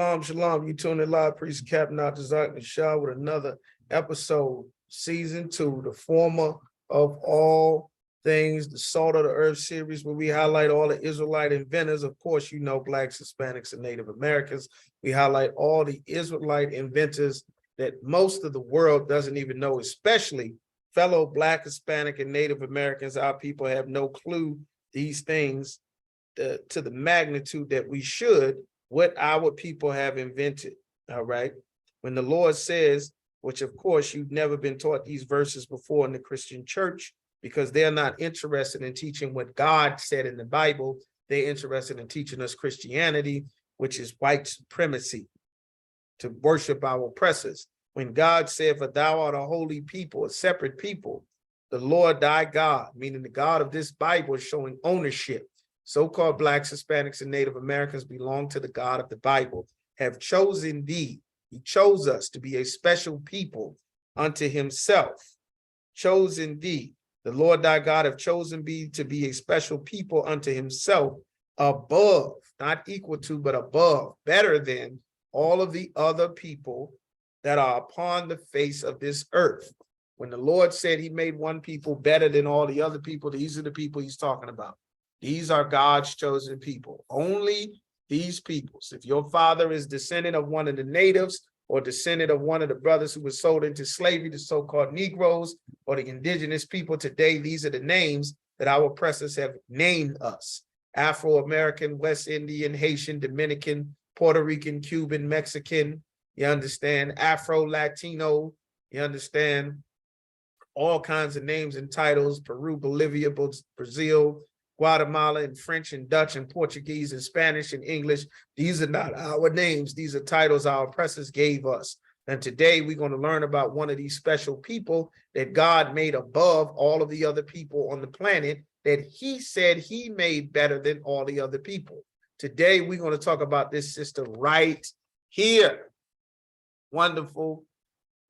Shalom, shalom. You tuned in live, priest Captain Altazak Nashah with another episode, season 2, the former of all things, the Salt of the Earth series, where we highlight all the Israelite inventors. Of course, you know, Blacks, Hispanics, and Native Americans. We highlight all the Israelite inventors that most of the world doesn't even know, especially fellow Black, Hispanic, and Native Americans. Our people have no clue these things to the magnitude that we should, what our people have invented, all right? When the Lord says, which of course you've never been taught these verses before in the Christian church, because they're not interested in teaching what God said in the Bible. They're interested in teaching us Christianity, which is white supremacy, to worship our oppressors. When God said, for thou art a holy people, a separate people, the Lord thy God, meaning the God of this Bible, is showing ownership. So-called Blacks, Hispanics, and Native Americans belong to the God of the Bible, have chosen thee. He chose us to be a special people unto himself. Chosen thee. The Lord thy God have chosen thee to be a special people unto himself, above, not equal to, but above, better than all of the other people that are upon the face of this earth. When the Lord said he made one people better than all the other people, these are the people he's talking about. These are God's chosen people. Only these peoples. If your father is descendant of one of the natives or descendant of one of the brothers who was sold into slavery, the so-called Negroes or the indigenous people today, these are the names that our oppressors have named us. Afro-American, West Indian, Haitian, Dominican, Puerto Rican, Cuban, Mexican, you understand, Afro-Latino, you understand, all kinds of names and titles, Peru, Bolivia, Brazil, Guatemala, and French and Dutch and Portuguese and Spanish and English. These are not our names. These are titles our oppressors gave us. And today we're going to learn about one of these special people that God made above all of the other people on the planet that he said he made better than all the other people. Today we're going to talk about this sister right here. Wonderful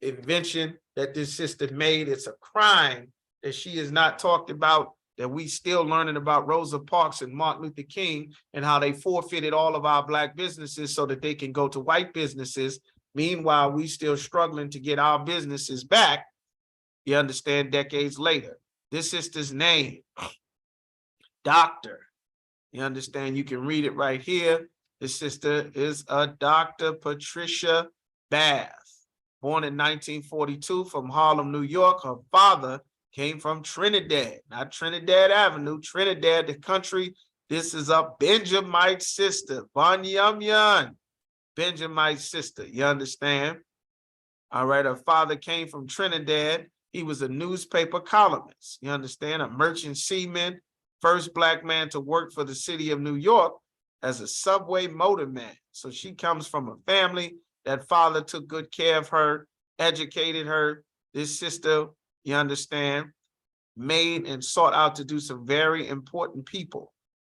invention that this sister made. It's a crime that she is not talked about, that we still learning about Rosa Parks and Martin Luther King and how they forfeited all of our Black businesses so that they can go to white businesses. Meanwhile, we still struggling to get our businesses back, you understand, decades later. This sister's name, Doctor. You understand, you can read it right here. This sister is a Dr. Patricia Bath, born in 1942 from Harlem, New York. Her father came from Trinidad, not Trinidad Avenue, Trinidad, the country. This is a Benjamite sister, Banyamyan, Benjamite sister, you understand? All right, her father came from Trinidad. He was a newspaper columnist, you understand? A merchant seaman, first Black man to work for the city of New York as a subway motorman. So she comes from a family that father took good care of her, educated her. This sister, you understand, made and sought out to do some very important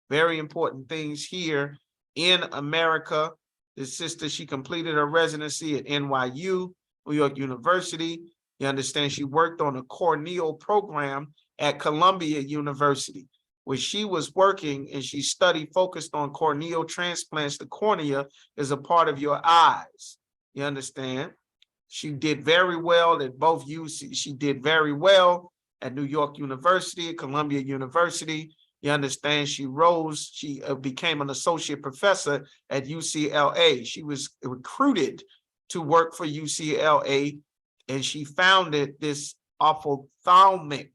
very important things here in America. This sister, she completed her residency at NYU, New York University. You understand, she worked on a corneal program at Columbia University, where she was working and she studied, focused on corneal transplants. The cornea is a part of your eyes. You understand? She did very well at both UC. She did very well at New York University, at Columbia University. You understand? She rose. She became an associate professor at UCLA. She was recruited to work for UCLA, and she founded this ophthalmic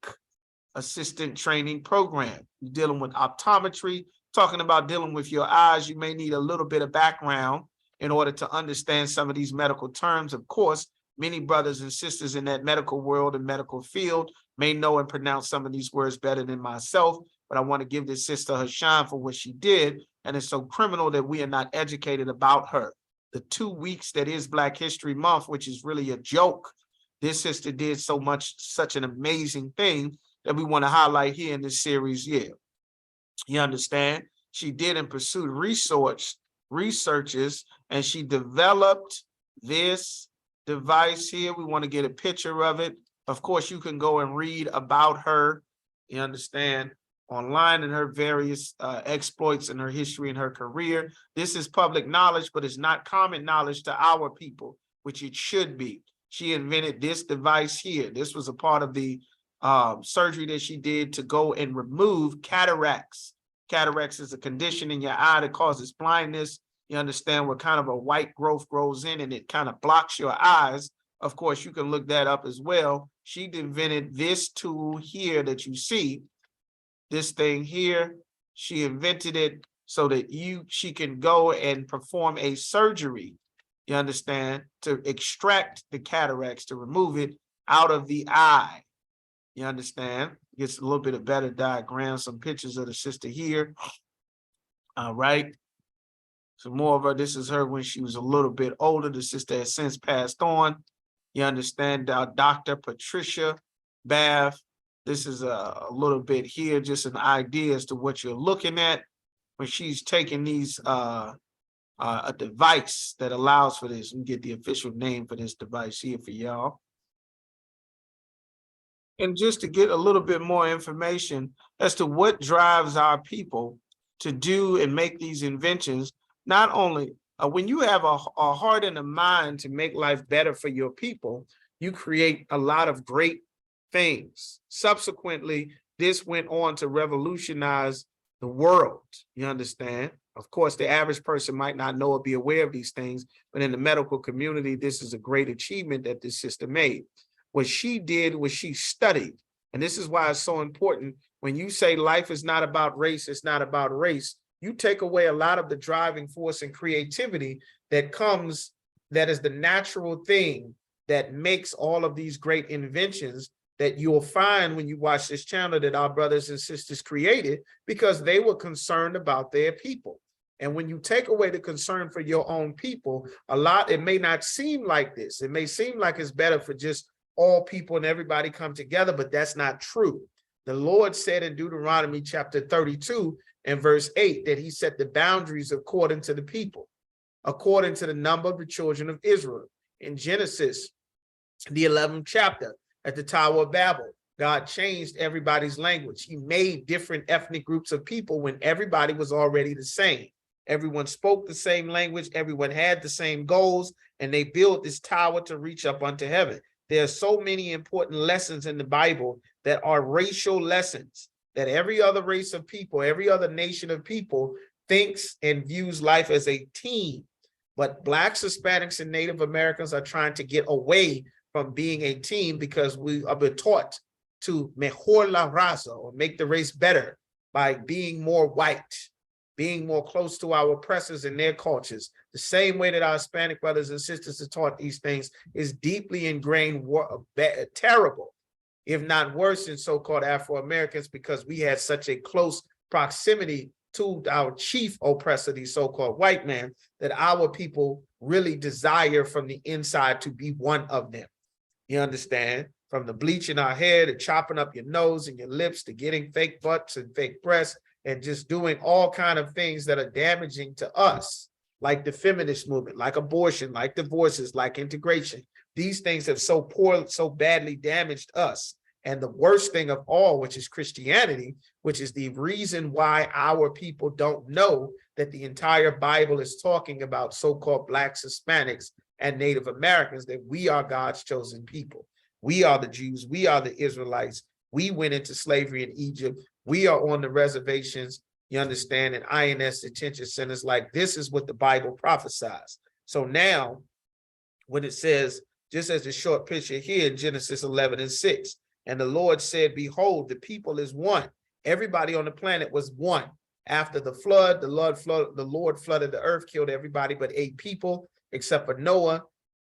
assistant training program. You're dealing with optometry, talking about dealing with your eyes. You may need a little bit of background in order to understand some of these medical terms. Of course, many brothers and sisters in that medical world and medical field may know and pronounce some of these words better than myself, but I want to give this sister her shine for what she did. And it's so criminal that we are not educated about her. The 2 weeks that is Black History Month, which is really a joke, this sister did so much, such an amazing thing that we want to highlight here in this series. Yeah, you understand? She did and pursued researches, and she developed this device here. We want to get a picture of it. Of course, you can go and read about her, you understand, online and her various exploits in her history and her career. This is public knowledge, but it's not common knowledge to our people, which it should be. She invented this device here. This was a part of the surgery that she did to go and remove cataracts. Cataracts is a condition in your eye that causes blindness. You understand what kind of a white growth grows in and it kind of blocks your eyes. Of course, you can look that up as well. She invented this tool here that you see, this thing here. She invented it so that she can go and perform a surgery, you understand, to extract the cataracts, to remove it out of the eye. You understand? Gets a little bit of better diagram, some pictures of the sister here. All right. Some more of her. This is her when she was a little bit older. The sister has since passed on. You understand, Dr. Patricia Bath. This is a little bit here, just an idea as to what you're looking at when she's taking these, a device that allows for this. Let me get the official name for this device here for y'all. And just to get a little bit more information as to what drives our people to do and make these inventions, not only when you have a heart and a mind to make life better for your people, you create a lot of great things. Subsequently, this went on to revolutionize the world, you understand? Of course, the average person might not know or be aware of these things, but in the medical community, this is a great achievement that this sister made. What she did was she studied, and this is why it's so important. When you say life is not about race, it's not about race, you take away a lot of the driving force and creativity that comes, that is the natural thing that makes all of these great inventions that you'll find when you watch this channel that our brothers and sisters created, because they were concerned about their people. And when you take away the concern for your own people, it may not seem like this. It may seem like it's better for just all people and everybody come together, but that's not true. The Lord said in Deuteronomy chapter 32 and verse 8 that he set the boundaries according to the people, according to the number of the children of Israel. In Genesis, the 11th chapter, at the Tower of Babel, God changed everybody's language. He made different ethnic groups of people when everybody was already the same. Everyone spoke the same language, everyone had the same goals, and they built this tower to reach up unto heaven. There are so many important lessons in the Bible that are racial lessons, that every other race of people, every other nation of people thinks and views life as a team. But Blacks, Hispanics, and Native Americans are trying to get away from being a team because we are been taught to mejor la raza, or make the race better, by being more white, being more close to our oppressors and their cultures. The same way that our Hispanic brothers and sisters are taught these things is deeply ingrained, terrible, if not worse, in so-called Afro-Americans, because we had such a close proximity to our chief oppressor, the so-called white man, that our people really desire from the inside to be one of them. You understand? From the bleaching our hair to chopping up your nose and your lips to getting fake butts and fake breasts and just doing all kind of things that are damaging to us, like the feminist movement, like abortion, like divorces, like integration. These things have so badly damaged us. And the worst thing of all, which is Christianity, which is the reason why our people don't know that the entire Bible is talking about so-called Blacks, Hispanics, and Native Americans, that we are God's chosen people. We are the Jews. We are the Israelites. We went into slavery in Egypt. We are on the reservations, you understand, in INS detention centers. Like, this is what the Bible prophesies. So now, when it says, just as the short picture here in Genesis 11:6, and the Lord said, behold, the people is one. Everybody on the planet was one. After the flood, the Lord flooded the earth, killed everybody but 8 people, except for Noah,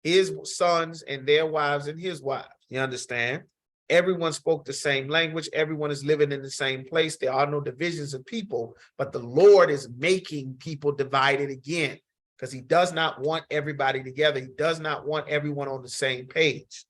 his sons, and their wives, and his wives. You understand? Everyone spoke the same language. Everyone is living in the same place. There are no divisions of people, but the Lord is making people divided again, because he does not want everybody together. He does not want everyone on the same page.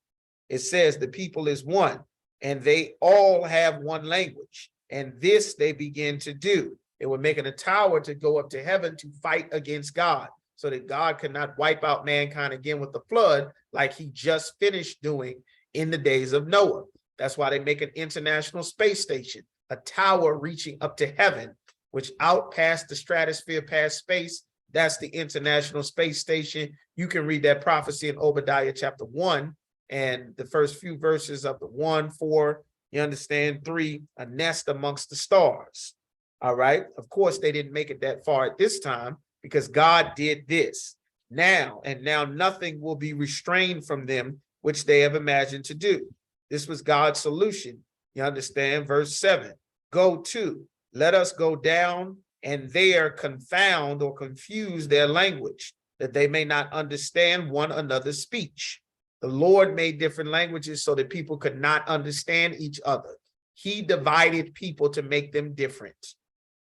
It says the people is one, and they all have one language. And this they begin to do. They were making a tower to go up to heaven to fight against God, so that God could not wipe out mankind again with the flood like he just finished doing in the days of Noah. That's why they make an international space station. a tower reaching up to heaven, which out past the stratosphere, past space. That's the International Space Station. You can read that prophecy in Obadiah chapter 1 and the first few verses of the 1, 4, you understand, 3, a nest amongst the stars. All right. Of course, they didn't make it that far at this time because God did this now, and now nothing will be restrained from them, which they have imagined to do. This was God's solution. You understand? Verse 7, go to, let us go down and there confound or confuse their language, that they may not understand one another's speech. The Lord made different languages so that people could not understand each other. He divided people to make them different.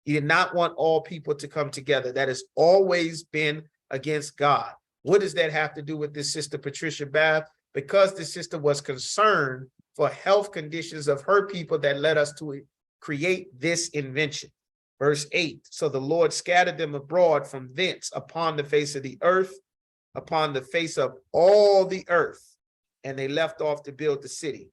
He did not want all people to come together. That has always been against God. What does that have to do with this sister Patricia Bath? Because the sister was concerned for health conditions of her people that led us to create this invention. Verse 8, so the Lord scattered them abroad from thence upon the face of the earth, upon the face of all the earth, and they left off to build the city.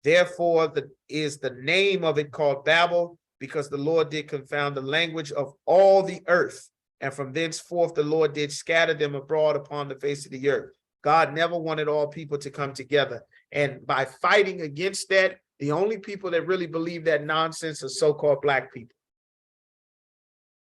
Therefore is the name of it called Babel, because the Lord did confound the language of all the earth. And from thenceforth the Lord did scatter them abroad upon the face of the earth. God never wanted all people to come together. And by fighting against that, the only people that really believe that nonsense are so-called Black people.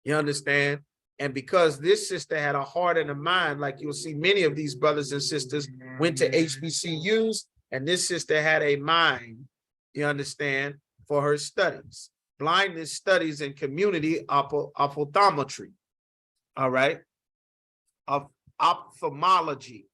You understand? And because this sister had a heart and a mind, like you'll see many of these brothers and sisters went to HBCUs, and this sister had a mind, you understand, for her studies. Blindness studies and community ophthalmology, all right? Of ophthalmology,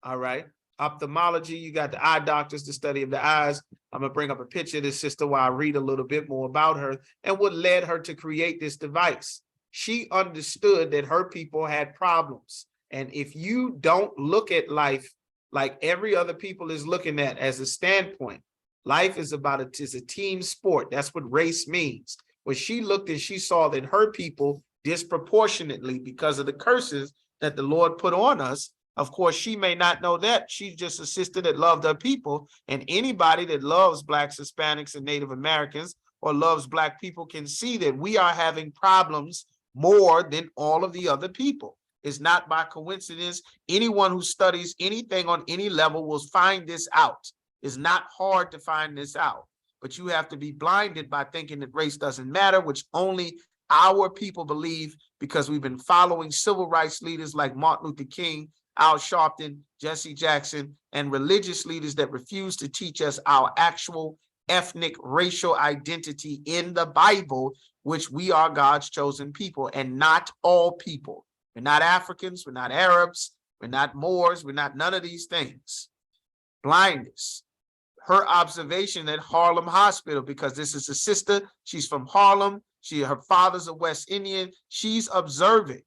all right? Ophthalmology, you got the eye doctors, the study of the eyes. I'm gonna bring up a picture of this sister while I read a little bit more about her and what led her to create this device. She understood that her people had problems. And if you don't look at life like every other people is looking at as a standpoint, life is a team sport. That's what race means. When she looked and she saw that her people disproportionately, because of the curses that the Lord put on us, of course, she may not know that. She's just a sister that loved her people. And anybody that loves Blacks, Hispanics, and Native Americans or loves Black people can see that we are having problems more than all of the other people. It's not by coincidence. Anyone who studies anything on any level will find this out. It's not hard to find this out, but you have to be blinded by thinking that race doesn't matter, which only our people believe because we've been following civil rights leaders like Martin Luther King, Al Sharpton, Jesse Jackson, and religious leaders that refuse to teach us our actual ethnic racial identity in the Bible, which we are God's chosen people and not all people. We're not Africans, we're not Arabs, we're not Moors, we're not none of these things. Blindness. Her observation at Harlem Hospital, because this is a sister, she's from Harlem, her father's a West Indian, she's observing.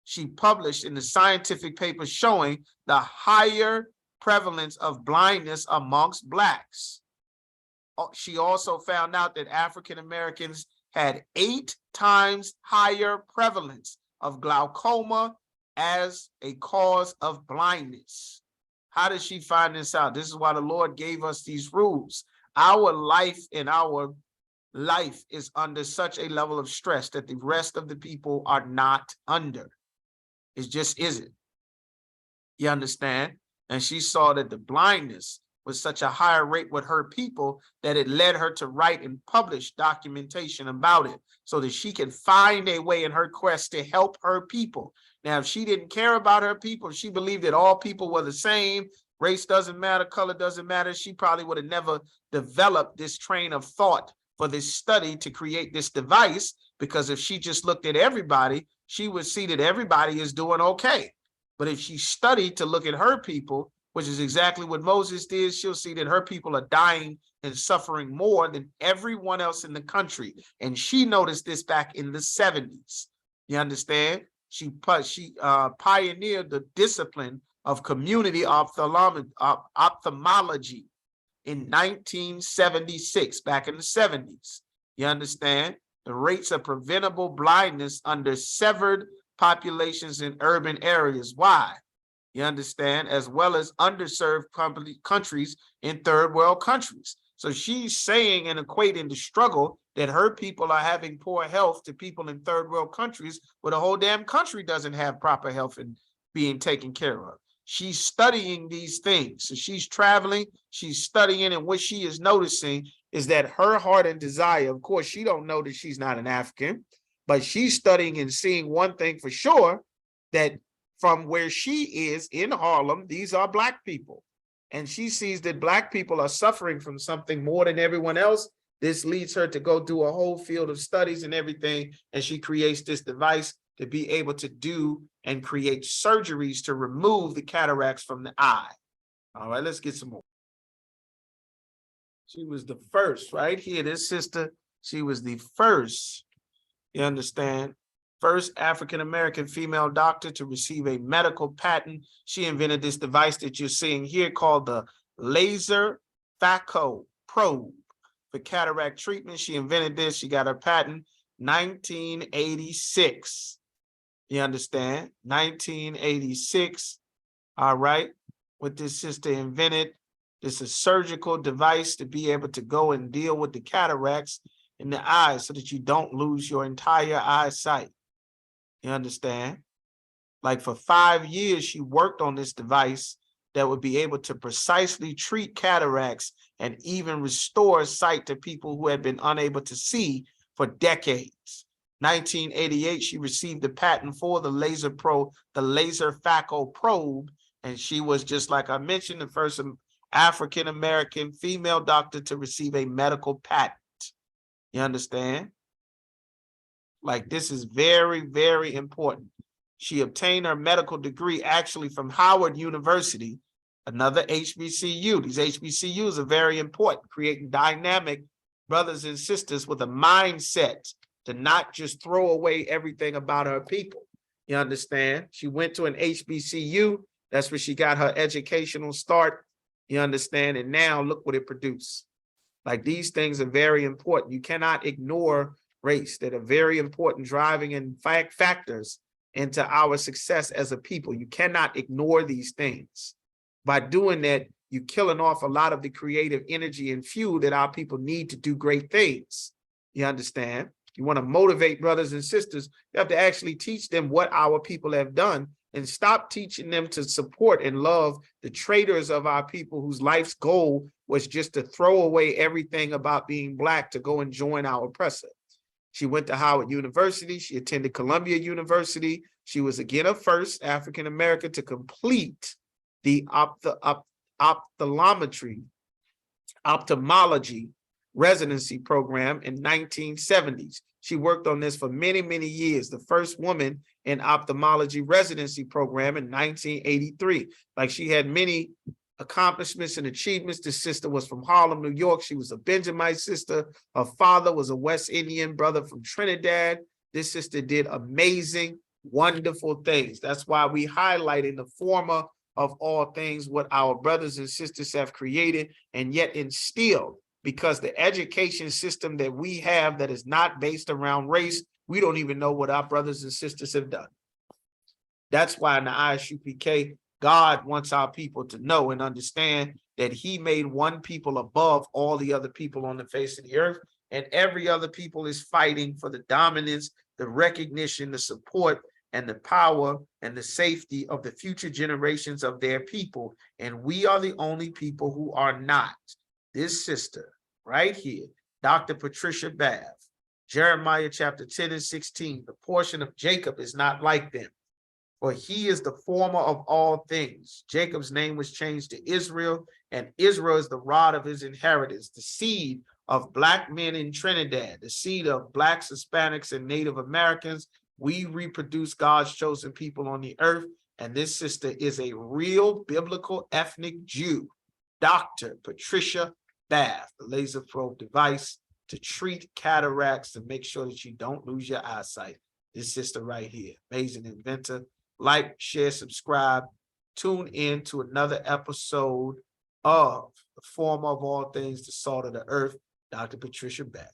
She published in the scientific paper showing the higher prevalence of blindness amongst Blacks. She also found out that African Americans had 8 times higher prevalence of glaucoma as a cause of blindness. How did she find this out? This is why the Lord gave us these rules. Our life is under such a level of stress that the rest of the people are not under. It just isn't. You understand? And she saw that the blindness was such a higher rate with her people that it led her to write and publish documentation about it so that she could find a way in her quest to help her people. Now, if she didn't care about her people, if she believed that all people were the same, race doesn't matter, color doesn't matter, she probably would have never developed this train of thought for this study to create this device, because if she just looked at everybody, she would see that everybody is doing okay. But if she studied to look at her people, which is exactly what Moses did, she'll see that her people are dying and suffering more than everyone else in the country. And she noticed this back in the 70s. You understand? She pioneered the discipline of community ophthalmology in 1976, back in the 70s. You understand? The rates of preventable blindness under severed populations in urban areas. Why? You understand? As well as underserved countries in third world countries. So she's saying and equating the struggle that her people are having poor health to people in third world countries where the whole damn country doesn't have proper health and being taken care of. She's studying these things. So she's traveling, she's studying, and what she is noticing is that her heart and desire, of course, she don't know that she's not an African, but she's studying and seeing one thing for sure, that from where she is in Harlem, these are Black people. And she sees that Black people are suffering from something more than everyone else. This leads her to go do a whole field of studies and everything. And she creates this device to be able to do and create surgeries to remove the cataracts from the eye. All right, let's get some more. She was the first right here, this sister, she was the first, you understand, first African-American female doctor to receive a medical patent. She invented this device that you're seeing here called the Laserphaco probe for cataract treatment. She invented this, she got her patent 1986. You understand? 1986. All right. What this sister invented, this is a surgical device to be able to go and deal with the cataracts in the eyes so that you don't lose your entire eyesight. You understand? Like for 5 years, she worked on this device that would be able to precisely treat cataracts and even restore sight to people who had been unable to see for decades. 1988, she received the patent for the Laserphaco probe, and she was, just like I mentioned, the first African-American female doctor to receive a medical patent. You understand? Like, this is very, very important. She obtained her medical degree actually from Howard University, another HBCU. These HBCUs are very important, creating dynamic brothers and sisters with a mindset to not just throw away everything about her people. You understand? She went to an HBCU. That's where she got her educational start. You understand? And now look what it produced. Like, these things are very important. You cannot ignore race, that are very important driving and factors into our success as a people. You cannot ignore these things. By doing that, you're killing off a lot of the creative energy and fuel that our people need to do great things. You understand? You want to motivate brothers and sisters, you have to actually teach them what our people have done and stop teaching them to support and love the traitors of our people whose life's goal was just to throw away everything about being Black to go and join our oppressor. She went to Howard University. She attended Columbia University. She was again a first African-American to complete the ophthalmology residency program in 1970s. She worked on this for many, many years. The first woman in ophthalmology residency program in 1983. Like, she had many accomplishments and achievements. This sister was from Harlem, New York. She was a Benjamite sister. Her father was a West Indian brother from Trinidad. This sister did amazing, wonderful things. That's why we highlighted the former of all things, what our brothers and sisters have created and yet instilled, because the education system that we have that is not based around race, we don't even know what our brothers and sisters have done. That's why in the I.S.U.P.K, God wants our people to know and understand that he made one people above all the other people on the face of the earth, and every other people is fighting for the dominance, the recognition, the support, and the power and the safety of the future generations of their people. And we are the only people who are not. This sister right here, Dr. Patricia Bath, Jeremiah chapter 10 and 16, the portion of Jacob is not like them, for he is the former of all things. Jacob's name was changed to Israel, and Israel is the rod of his inheritance, the seed of Black men in Trinidad, the seed of Blacks, Hispanics, and Native Americans. We reproduce God's chosen people on the earth, and this sister is a real biblical ethnic Jew. Dr. Patricia Bath, the laser probe device to treat cataracts to make sure that you don't lose your eyesight. This sister right here, amazing inventor. Like, share, subscribe. Tune in to another episode of the former of all things, the salt of the earth, Dr. Patricia Bath.